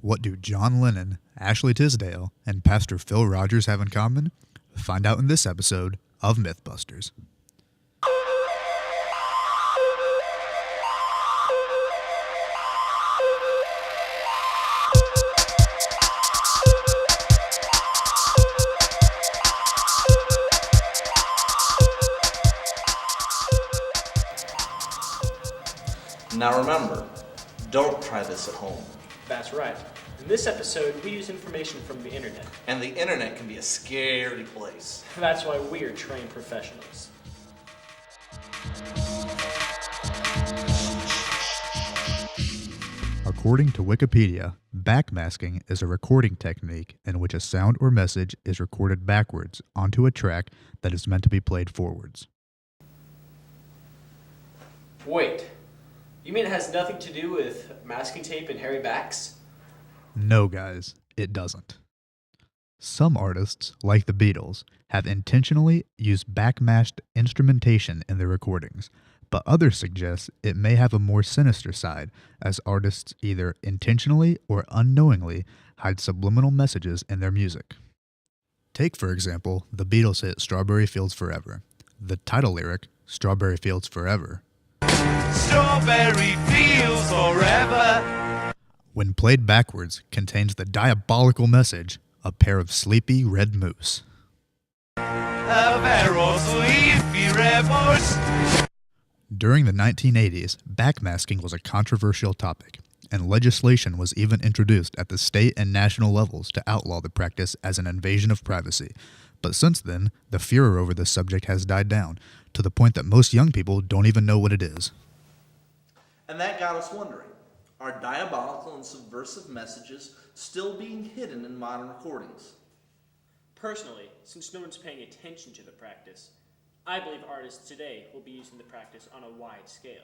What do John Lennon, Ashley Tisdale, and Pastor Phil Rogers have in common? Find out in this episode of Mythbusters. Now remember, don't try this at home. That's right. In this episode, we use information from the internet. And the internet can be a scary place. That's why we're trained professionals. According to Wikipedia, backmasking is a recording technique in which a sound or message is recorded backwards onto a track that is meant to be played forwards. Wait, you mean it has nothing to do with masking tape and hairy backs? No, guys, it doesn't. Some artists, like the Beatles, have intentionally used backmashed instrumentation in their recordings, but others suggest it may have a more sinister side, as artists either intentionally or unknowingly hide subliminal messages in their music. Take, for example, the Beatles hit Strawberry Fields Forever. The title lyric, Strawberry Fields Forever, Strawberry Fields Forever, when played backwards, contains the diabolical message, a pair of sleepy red moose. a pair of sleepy rebels. During the 1980s, backmasking was a controversial topic, and legislation was even introduced at the state and national levels to outlaw the practice as an invasion of privacy. But since then, the furor over this subject has died down, to the point that most young people don't even know what it is. And that got us wondering, are diabolical and subversive messages still being hidden in modern recordings? Personally, since no one's paying attention to the practice, I believe artists today will be using the practice on a wide scale.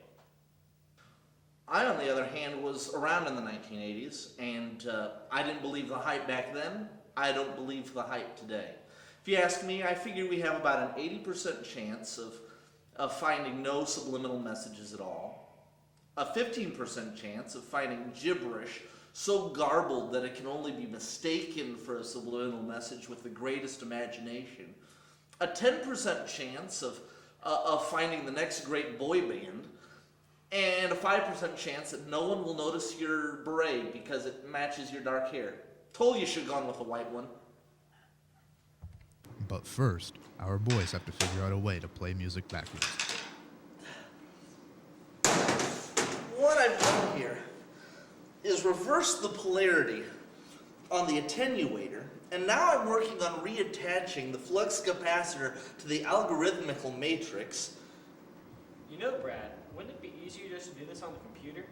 I, on the other hand, was around in the 1980s, and I didn't believe the hype back then. I don't believe the hype today. If you ask me, I figure we have about an 80% chance of finding no subliminal messages at all, a 15% chance of finding gibberish so garbled that it can only be mistaken for a subliminal message with the greatest imagination, a 10% chance of finding the next great boy band, and a 5% chance that no one will notice your beret because it matches your dark hair. Told you should have gone with a white one. But first, our boys have to figure out a way to play music backwards. What I've done here is reverse the polarity on the attenuator, and now I'm working on reattaching the flux capacitor to the algorithmical matrix. You know, Brad, wouldn't it be easier just to do this on the computer?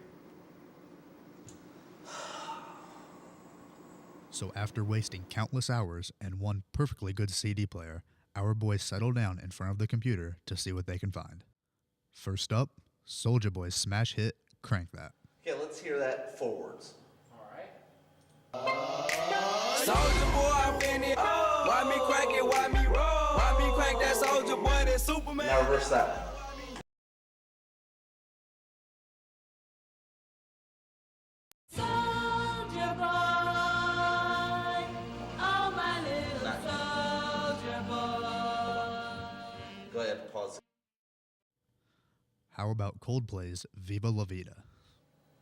So after wasting countless hours and one perfectly good CD player, our boys settle down in front of the computer to see what they can find. First up, Soulja Boy's smash hit, Crank That. Okay, let's hear that forwards. Soldier boy, I'm in it. Why me crank it? Why me roll? Why me crank that soldier boy? That Superman. Now reverse that one. Soldier boy, oh my little soldier boy. Go ahead, pause. How about Coldplay's Viva La Vida?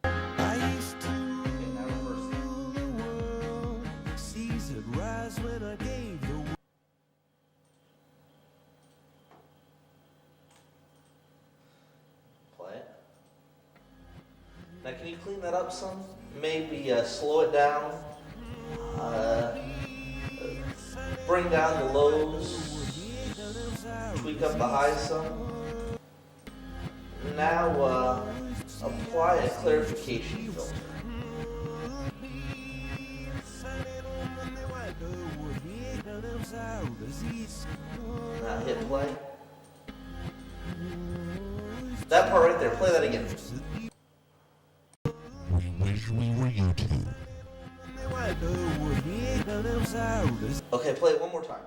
I used to Okay, now reverse that. rule the world. Seas would rise when I gave the Play it. Now can you clean that up some? Maybe slow it down. Bring down the lows. Tweak up the highs some. Now apply a clarification filter. Now hit play. That part right there, play that again. Okay, play it one more time.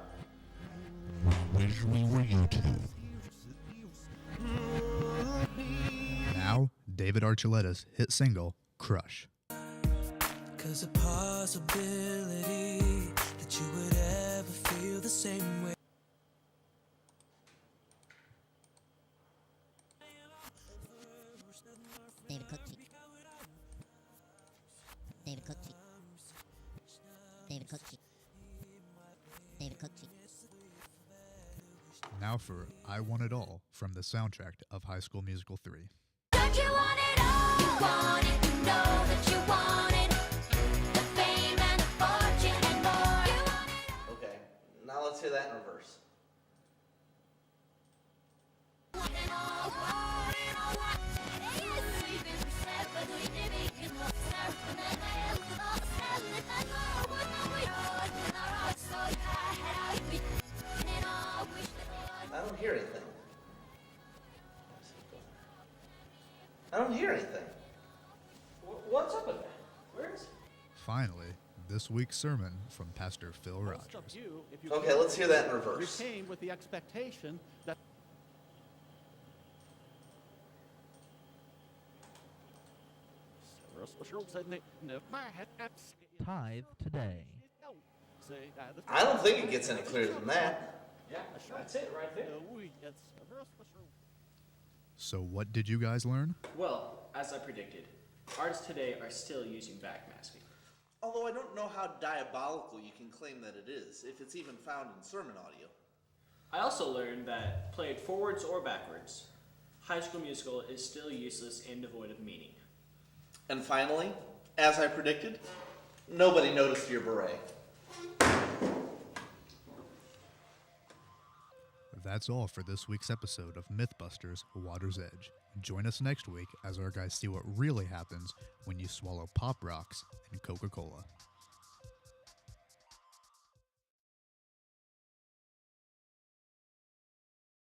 Now, David Archuleta's hit single, Crush. 'Cause a possibility that you would ever feel the same way. David Cook cheek. David Cook cheek. David Cook cheek. David Cook cheek. Now for I Want It All from the soundtrack of High School Musical 3. Don't you want it all? Want it, know that you want it. The fame and the fortune and more. You want it all. Okay, now let's hear that in reverse. Want it all, want it all, want it. Yes, we've been set, but we didn't make it look served. And then I have to all sell it. I know what we are. And our hearts so high. We want it all, wish that I don't hear anything. I don't hear anything. What's up with that? Where is it? Finally, this week's sermon from Pastor Phil Rogers. Okay, let's hear that in reverse. You came with the expectation that Tithe today. I don't think it gets any clearer than that. Yeah, that's it right there. So what did you guys learn? Well, as I predicted, artists today are still using backmasking. Although I don't know how diabolical you can claim that it is, if it's even found in sermon audio. I also learned that, played forwards or backwards, High School Musical is still useless and devoid of meaning. And finally, as I predicted, nobody noticed your beret. That's all for this week's episode of Mythbusters Water's Edge. Join us next week as our guys see what really happens when you swallow Pop Rocks and Coca-Cola.